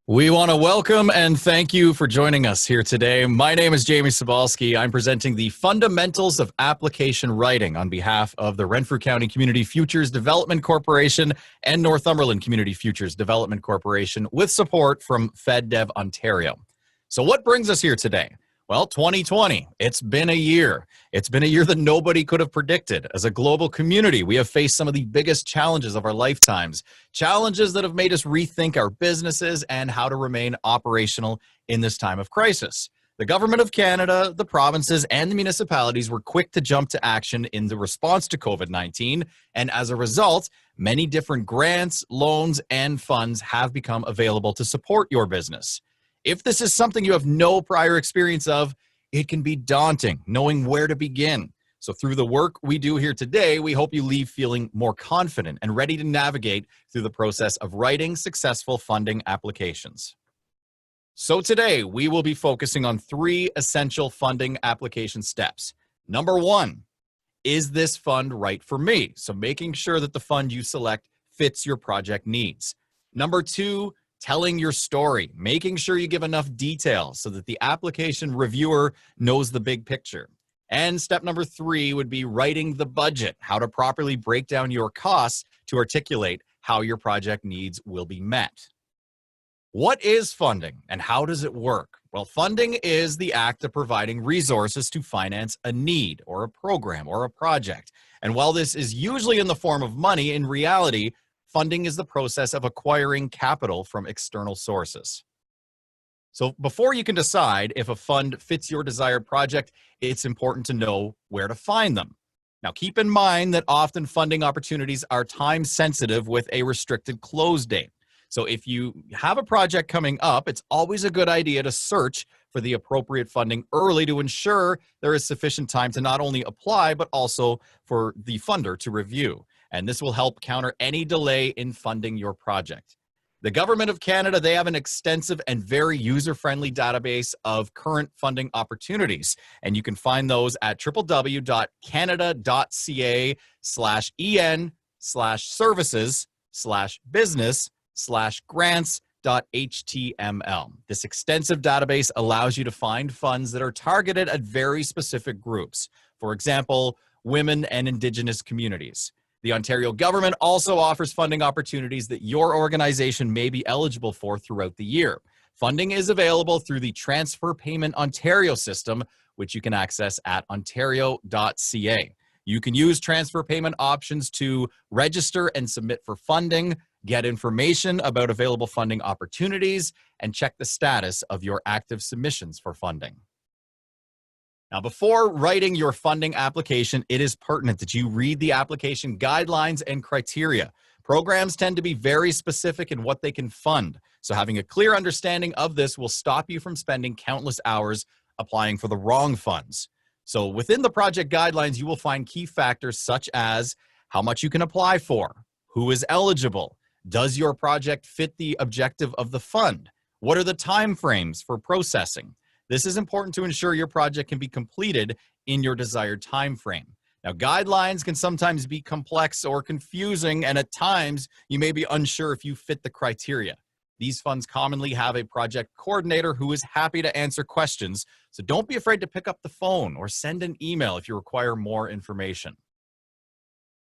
We want to welcome and thank you for joining us here today. My name is Jamie Sobalski. I'm presenting the Fundamentals of Application Writing on behalf of the Renfrew County Community Futures Development Corporation and Northumberland Community Futures Development Corporation with support from FedDev Ontario. So what brings us here today? Well, 2020, it's been a year. It's been a year that nobody could have predicted. As a global community, we have faced some of the biggest challenges of our lifetimes, challenges that have made us rethink our businesses and how to remain operational in this time of crisis. The Government of Canada, the provinces, and the municipalities were quick to jump to action in the response to COVID-19, and as a result, many different grants, loans, and funds have become available to support your business. If this is something you have no prior experience of, it can be daunting knowing where to begin. So through the work we do here today, we hope you leave feeling more confident and ready to navigate through the process of writing successful funding applications. So today, we will be focusing on 3 essential funding application steps. Number 1, is this fund right for me? So making sure that the fund you select fits your project needs. Number 2, telling your story, making sure you give enough detail so that the application reviewer knows the big picture. And step number 3 would be writing the budget, how to properly break down your costs to articulate how your project needs will be met. What is funding and how does it work? Well, funding is the act of providing resources to finance a need or a program or a project. And while this is usually in the form of money, in reality, funding is the process of acquiring capital from external sources. So before you can decide if a fund fits your desired project, it's important to know where to find them. Now, keep in mind that often funding opportunities are time sensitive with a restricted close date. So if you have a project coming up, it's always a good idea to search for the appropriate funding early to ensure there is sufficient time to not only apply, but also for the funder to review. And this will help counter any delay in funding your project. The Government of Canada, they have an extensive and very user-friendly database of current funding opportunities. And you can find those at www.canada.ca/en/services/business/grants.html. This extensive database allows you to find funds that are targeted at very specific groups. For example, women and Indigenous communities. The Ontario government also offers funding opportunities that your organization may be eligible for throughout the year. Funding is available through the Transfer Payment Ontario system, which you can access at ontario.ca. You can use transfer payment options to register and submit for funding, get information about available funding opportunities, and check the status of your active submissions for funding. Now, before writing your funding application, it is pertinent that you read the application guidelines and criteria. Programs tend to be very specific in what they can fund, so having a clear understanding of this will stop you from spending countless hours applying for the wrong funds. So within the project guidelines, you will find key factors such as how much you can apply for, who is eligible, does your project fit the objective of the fund, what are the time frames for processing. This is important to ensure your project can be completed in your desired time frame. Now, guidelines can sometimes be complex or confusing, and at times you may be unsure if you fit the criteria. These funds commonly have a project coordinator who is happy to answer questions, so don't be afraid to pick up the phone or send an email if you require more information.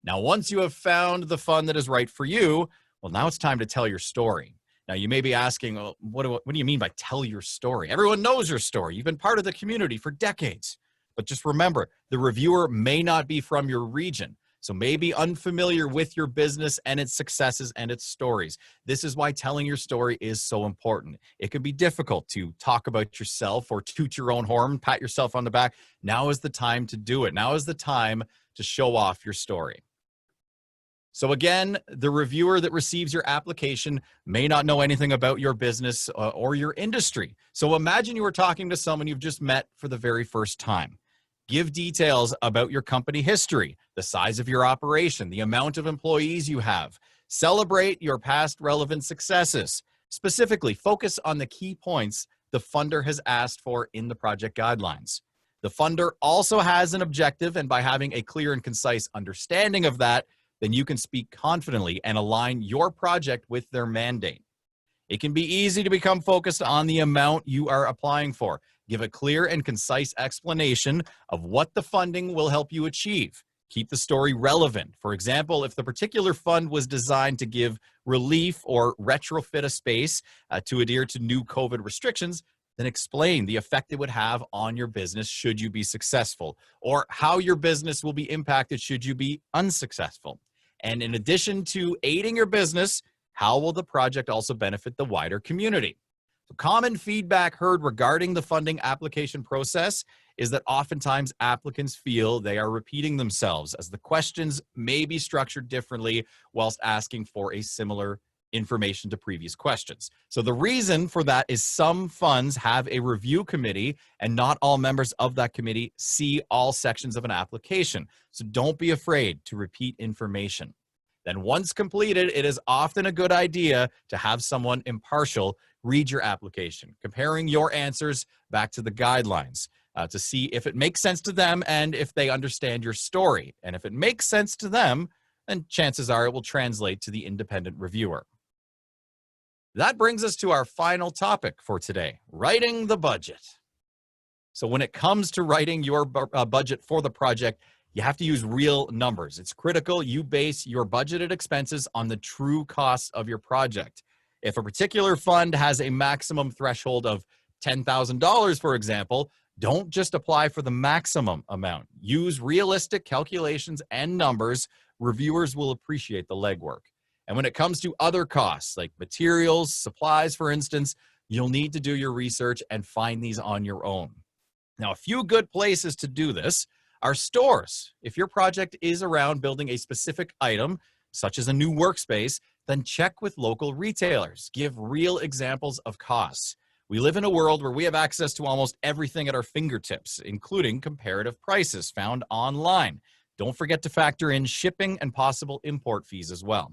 Now, once you have found the fund that is right for you, well, now it's time to tell your story. Now, you may be asking, well, what do you mean by tell your story? Everyone knows your story. You've been part of the community for decades. But just remember, the reviewer may not be from your region, so may be unfamiliar with your business and its successes and its stories. This is why telling your story is so important. It can be difficult to talk about yourself or toot your own horn, pat yourself on the back. Now is the time to do it. Now is the time to show off your story. So again, the reviewer that receives your application may not know anything about your business or your industry. So imagine you were talking to someone you've just met for the very first time. Give details about your company history, the size of your operation, the amount of employees you have. Celebrate your past relevant successes. Specifically, focus on the key points the funder has asked for in the project guidelines. The funder also has an objective, and by having a clear and concise understanding of that, then you can speak confidently and align your project with their mandate. It can be easy to become focused on the amount you are applying for. Give a clear and concise explanation of what the funding will help you achieve. Keep the story relevant. For example, if the particular fund was designed to give relief or retrofit a space to adhere to new COVID restrictions, then explain the effect it would have on your business should you be successful, or how your business will be impacted should you be unsuccessful. And in addition to aiding your business, how will the project also benefit the wider community? So common feedback heard regarding the funding application process is that oftentimes applicants feel they are repeating themselves, as the questions may be structured differently whilst asking for a similar information to previous questions. So the reason for that is some funds have a review committee, and not all members of that committee see all sections of an application. So don't be afraid to repeat information. Then once completed, it is often a good idea to have someone impartial read your application, comparing your answers back to the guidelines to see if it makes sense to them and if they understand your story. And if it makes sense to them, then chances are it will translate to the independent reviewer. That brings us to our final topic for today, writing the budget. So when it comes to writing your budget for the project, you have to use real numbers. It's critical you base your budgeted expenses on the true costs of your project. If a particular fund has a maximum threshold of $10,000, for example, don't just apply for the maximum amount. Use realistic calculations and numbers. Reviewers will appreciate the legwork. And when it comes to other costs, like materials, supplies, for instance, you'll need to do your research and find these on your own. Now, a few good places to do this are stores. If your project is around building a specific item, such as a new workspace, then check with local retailers. Give real examples of costs. We live in a world where we have access to almost everything at our fingertips, including comparative prices found online. Don't forget to factor in shipping and possible import fees as well.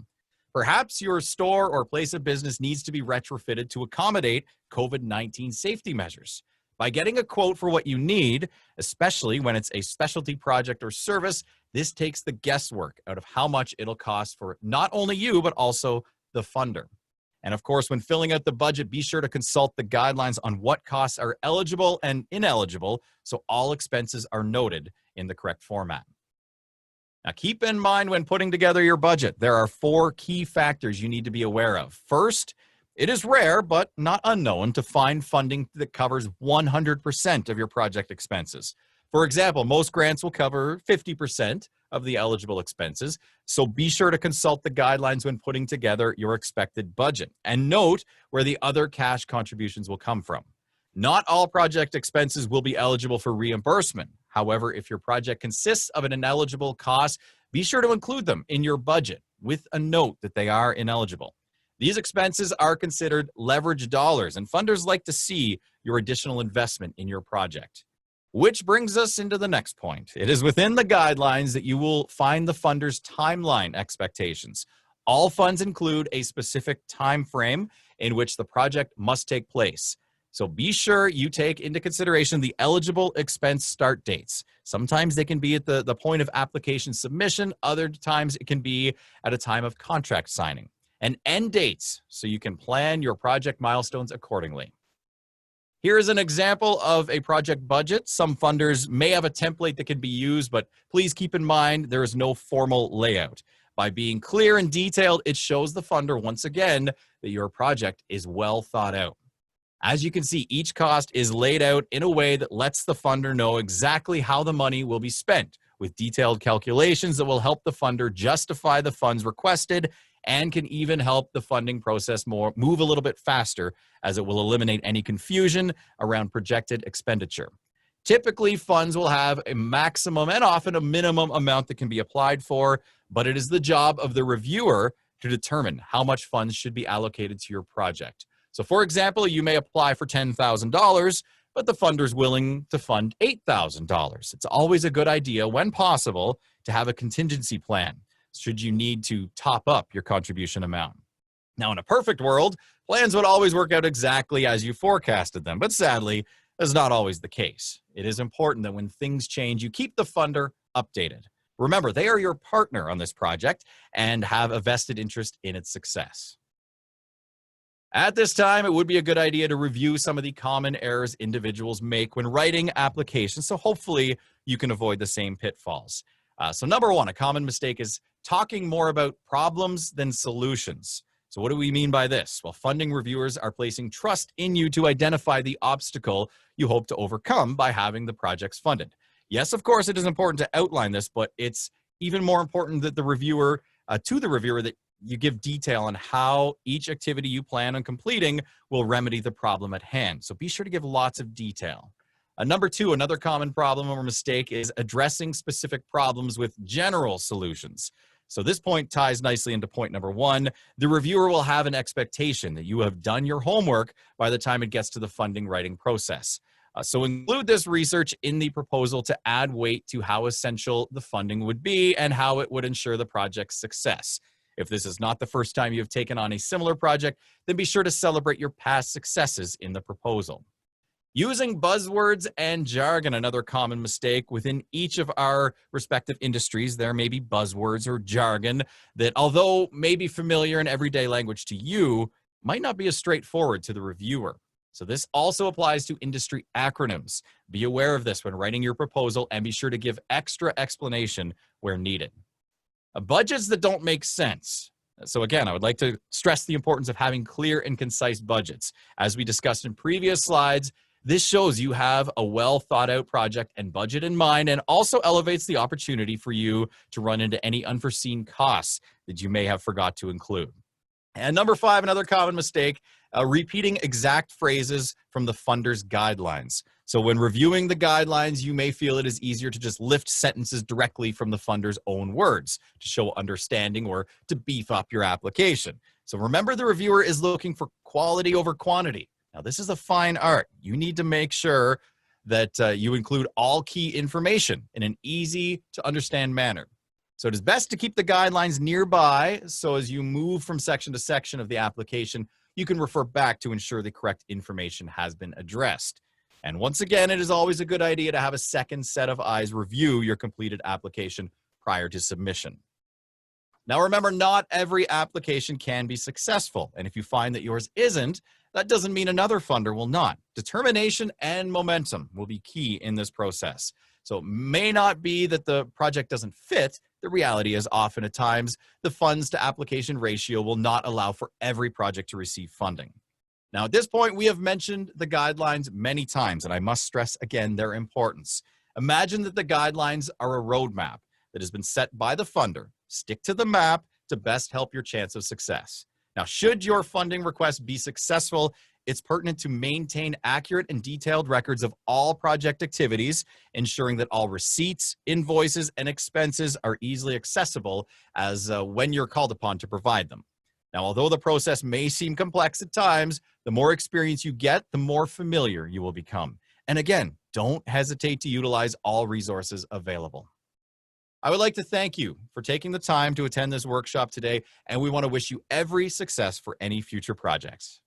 Perhaps your store or place of business needs to be retrofitted to accommodate COVID-19 safety measures. By getting a quote for what you need, especially when it's a specialty project or service, this takes the guesswork out of how much it'll cost for not only you, but also the funder. And of course, when filling out the budget, be sure to consult the guidelines on what costs are eligible and ineligible, so all expenses are noted in the correct format. Now, keep in mind when putting together your budget, there are 4 key factors you need to be aware of. First, it is rare, but not unknown, to find funding that covers 100% of your project expenses. For example, most grants will cover 50% of the eligible expenses, so be sure to consult the guidelines when putting together your expected budget, and note where the other cash contributions will come from. Not all project expenses will be eligible for reimbursement. However, if your project consists of an ineligible cost, be sure to include them in your budget with a note that they are ineligible. These expenses are considered leverage dollars, and funders like to see your additional investment in your project. Which brings us into the next point. It is within the guidelines that you will find the funder's timeline expectations. All funds include a specific time frame in which the project must take place. So be sure you take into consideration the eligible expense start dates. Sometimes they can be at the point of application submission. Other times it can be at a time of contract signing. And end dates, so you can plan your project milestones accordingly. Here is an example of a project budget. Some funders may have a template that can be used, but please keep in mind there is no formal layout. By being clear and detailed, it shows the funder once again that your project is well thought out. As you can see, each cost is laid out in a way that lets the funder know exactly how the money will be spent, with detailed calculations that will help the funder justify the funds requested and can even help the funding process move a little bit faster, as it will eliminate any confusion around projected expenditure. Typically, funds will have a maximum and often a minimum amount that can be applied for, but it is the job of the reviewer to determine how much funds should be allocated to your project. So for example, you may apply for $10,000, but the funder is willing to fund $8,000. It's always a good idea, when possible, to have a contingency plan, should you need to top up your contribution amount. Now, in a perfect world, plans would always work out exactly as you forecasted them, but sadly, that's not always the case. It is important that when things change, you keep the funder updated. Remember, they are your partner on this project and have a vested interest in its success. At this time, it would be a good idea to review some of the common errors individuals make when writing applications, so hopefully you can avoid the same pitfalls. So number one, a common mistake is talking more about problems than solutions. So what do we mean by this? Well, funding reviewers are placing trust in you to identify the obstacle you hope to overcome by having the projects funded. Yes, of course, it is important to outline this, but it's even more important that the reviewer, that you give detail on how each activity you plan on completing will remedy the problem at hand. So be sure to give lots of detail. Number two, another common problem or mistake is addressing specific problems with general solutions. So this point ties nicely into point number one. The reviewer will have an expectation that you have done your homework by the time it gets to the funding writing process. So include this research in the proposal to add weight to how essential the funding would be and how it would ensure the project's success. If this is not the first time you have taken on a similar project, then be sure to celebrate your past successes in the proposal. Using buzzwords and jargon, another common mistake within each of our respective industries. There may be buzzwords or jargon that, although may be familiar in everyday language to you, might not be as straightforward to the reviewer. So this also applies to industry acronyms. Be aware of this when writing your proposal and be sure to give extra explanation where needed. Budgets that don't make sense. So again, I would like to stress the importance of having clear and concise budgets. As we discussed in previous slides, this shows you have a well thought out project and budget in mind, and also elevates the opportunity for you to run into any unforeseen costs that you may have forgot to include. And number five, another common mistake, repeating exact phrases from the funder's guidelines. So when reviewing the guidelines, you may feel it is easier to just lift sentences directly from the funder's own words to show understanding or to beef up your application. So remember, the reviewer is looking for quality over quantity. Now, this is a fine art. You need to make sure that you include all key information in an easy to understand manner. So it is best to keep the guidelines nearby, so as you move from section to section of the application, you can refer back to ensure the correct information has been addressed. And once again, it is always a good idea to have a second set of eyes review your completed application prior to submission. Now remember, not every application can be successful. And if you find that yours isn't, that doesn't mean another funder will not. Determination and momentum will be key in this process. So it may not be that the project doesn't fit. The reality is often at times the funds to application ratio will not allow for every project to receive funding. Now at this point, we have mentioned the guidelines many times, and I must stress again their importance. Imagine that the guidelines are a roadmap that has been set by the funder. Stick to the map to best help your chance of success. Now, should your funding request be successful, it's pertinent to maintain accurate and detailed records of all project activities, ensuring that all receipts, invoices, and expenses are easily accessible as when you're called upon to provide them. Now, although the process may seem complex at times, the more experience you get, the more familiar you will become. And again, don't hesitate to utilize all resources available. I would like to thank you for taking the time to attend this workshop today, and we want to wish you every success for any future projects.